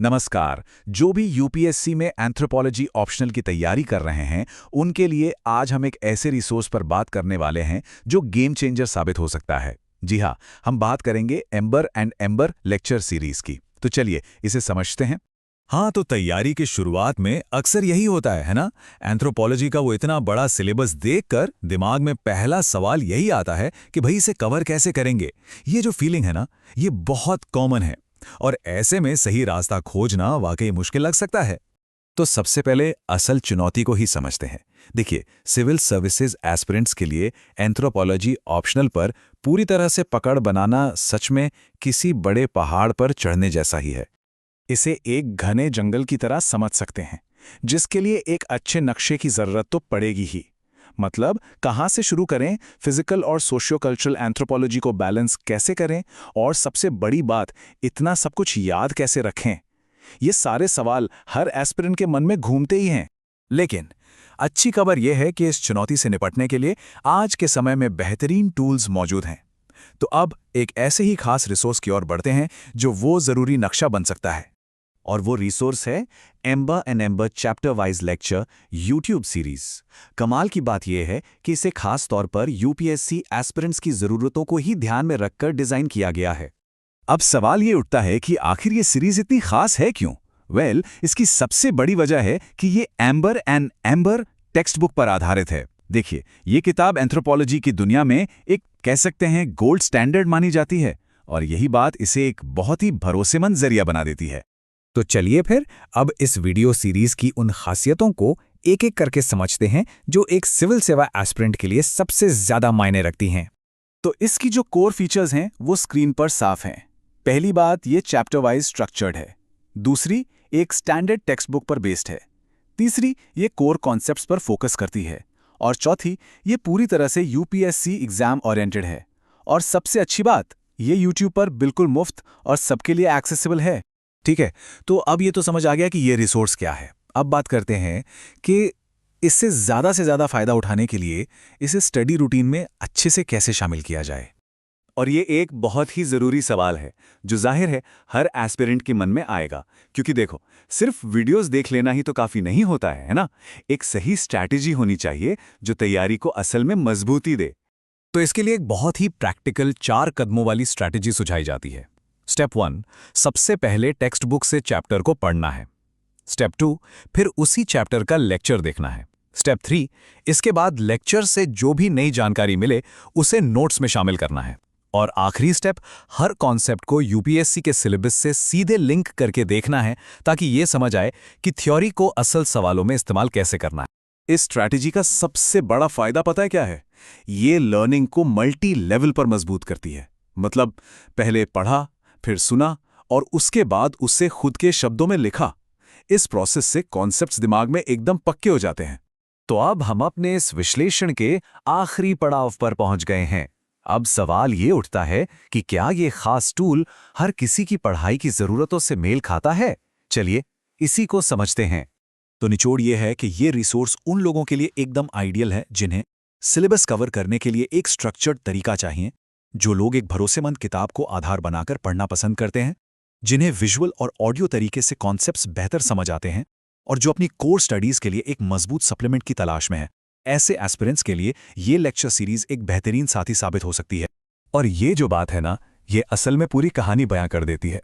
नमस्कार। जो भी यूपीएससी में एंथ्रोपोलॉजी ऑप्शनल की तैयारी कर रहे हैं, उनके लिए आज हम एक ऐसे रिसोर्स पर बात करने वाले हैं जो गेम चेंजर साबित हो सकता है। जी हाँ, हम बात करेंगे amber and amber lecture series की। तो चलिए इसे समझते हैं। हाँ, तो तैयारी की शुरुआत में अक्सर यही होता है ना? एंथ्रोपोलॉजी का वो इतना बड़ा सिलेबस देखकर दिमाग में पहला सवाल यही आता है कि भाई इसे कवर कैसे करेंगे। ये जो फीलिंग है ना, ये बहुत कॉमन है और ऐसे में सही रास्ता खोजना वाकई मुश्किल लग सकता है। तो सबसे पहले असल चुनौती को ही समझते हैं। देखिए, सिविल सर्विसेज एस्पिरेंट्स के लिए एंथ्रोपोलॉजी ऑप्शनल पर पूरी तरह से पकड़ बनाना सच में किसी बड़े पहाड़ पर चढ़ने जैसा ही है। इसे एक घने जंगल की तरह समझ सकते हैं, जिसके लिए एक अच्छे नक्शे की जरूरत तो पड़ेगी ही। मतलब कहाँ से शुरू करें, फिजिकल और सोशियो कल्चरल एंथ्रोपोलॉजी को बैलेंस कैसे करें, और सबसे बड़ी बात, इतना सब कुछ याद कैसे रखें। ये सारे सवाल हर एस्पिरेंट के मन में घूमते ही हैं। लेकिन अच्छी खबर यह है कि इस चुनौती से निपटने के लिए आज के समय में बेहतरीन टूल्स मौजूद हैं। तो अब एक ऐसे ही खास रिसोर्स की ओर बढ़ते हैं जो वो ज़रूरी नक्शा बन सकता है। और वो रिसोर्स है amber and amber chapter wise lecture YouTube series. कमाल की बात यह है कि इसे खास तौर पर यूपीएससी एस्पिरेंट्स की ज़रूरतों को ही ध्यान में रखकर डिज़ाइन किया गया है। अब सवाल ये उठता है कि आखिर ये सीरीज इतनी खास है क्यों? इसकी सबसे बड़ी वजह है कि ये amber and amber text book पर आधारित है। देखिए, ये किताब एंथ्रोपोलॉजी की दुनिया में एक कह सकते हैं गोल्ड स्टैंडर्ड मानी जाती है, और यही बात इसे एक बहुत ही भरोसेमंद जरिया बना देती है। तो चलिए फिर अब इस वीडियो सीरीज की उन खासियतों को एक एक करके समझते हैं जो एक सिविल सेवा एस्पिरेंट के लिए सबसे ज्यादा मायने रखती हैं। तो इसकी जो कोर फीचर्स हैं वो स्क्रीन पर साफ हैं। पहली बात, ये चैप्टर वाइज स्ट्रक्चर्ड है। दूसरी, एक स्टैंडर्ड टेक्स्ट बुक पर बेस्ड है। तीसरी, ये कोर कॉन्सेप्ट्स पर फोकस करती है। और चौथी, ये पूरी तरह से यूपीएससी एग्जाम ओरिएंटेड है। और सबसे अच्छी बात, ये यूट्यूब पर बिल्कुल मुफ्त और सबके लिए एक्सेसिबल है। ठीक है, तो अब ये तो समझ आ गया कि ये रिसोर्स क्या है। अब बात करते हैं कि इससे ज़्यादा से ज़्यादा फ़ायदा उठाने के लिए इसे स्टडी रूटीन में अच्छे से कैसे शामिल किया जाए। और ये एक बहुत ही ज़रूरी सवाल है जो जाहिर है हर एस्पिरेंट के मन में आएगा। क्योंकि देखो, सिर्फ वीडियोस देख लेना ही तो काफ़ी नहीं होता है ना? एक सही स्ट्रैटेजी होनी चाहिए जो तैयारी को असल में मजबूती दे। तो इसके लिए एक बहुत ही प्रैक्टिकल 4 कदमों वाली स्ट्रैटेजी सुझाई जाती है। स्टेप 1, सबसे पहले टेक्स्ट बुक से चैप्टर को पढ़ना है। स्टेप 2, फिर उसी चैप्टर का लेक्चर देखना है। स्टेप 3, इसके बाद लेक्चर से जो भी नई जानकारी मिले उसे नोट्स में शामिल करना है। और आखिरी स्टेप, हर कॉन्सेप्ट को यूपीएससी के सिलेबस से सीधे लिंक करके देखना है ताकि ये समझ आए कि थ्योरी को असल सवालों में इस्तेमाल कैसे करना है। इस स्ट्रैटेजी का सबसे बड़ा फायदा पता है क्या है? ये लर्निंग को मल्टी लेवल पर मजबूत करती है। मतलब पहले पढ़ा, फिर सुना और उसके बाद उससे खुद के शब्दों में लिखा। इस प्रोसेस से कॉन्सेप्ट्स दिमाग में एकदम पक्के हो जाते हैं। तो अब हम अपने इस विश्लेषण के आखिरी पड़ाव पर पहुंच गए हैं। अब सवाल ये उठता है कि क्या ये खास टूल हर किसी की पढ़ाई की जरूरतों से मेल खाता है? चलिए इसी को समझते हैं। तो निचोड़ ये है कि ये रिसोर्स उन लोगों के लिए एकदम आइडियल है जिन्हें सिलेबस कवर करने के लिए एक स्ट्रक्चर्ड तरीका चाहिए, जो लोग एक भरोसेमंद किताब को आधार बनाकर पढ़ना पसंद करते हैं, जिन्हें विजुअल और ऑडियो तरीके से कॉन्सेप्ट्स बेहतर समझ आते हैं, और जो अपनी कोर स्टडीज के लिए एक मजबूत सप्लीमेंट की तलाश में है। ऐसे एस्पिरेंट्स के लिए ये लेक्चर सीरीज एक बेहतरीन साथी साबित हो सकती है। और ये जो बात है ना, ये असल में पूरी कहानी बयां कर देती है।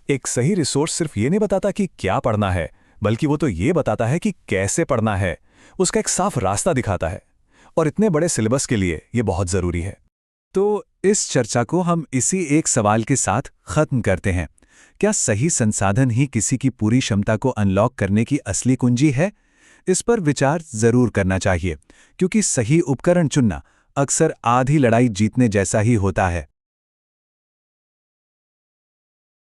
एक सही रिसोर्स सिर्फ ये नहीं बताता कि क्या पढ़ना है, बल्कि वो तो ये बताता है कि कैसे पढ़ना है। उसका एक साफ रास्ता दिखाता है, और इतने बड़े सिलेबस के लिए ये बहुत ज़रूरी है। तो इस चर्चा को हम इसी एक सवाल के साथ खत्म करते हैं। क्या सही संसाधन ही किसी की पूरी क्षमता को अनलॉक करने की असली कुंजी है? इस पर विचार जरूर करना चाहिए, क्योंकि सही उपकरण चुनना अक्सर आधी लड़ाई जीतने जैसा ही होता है।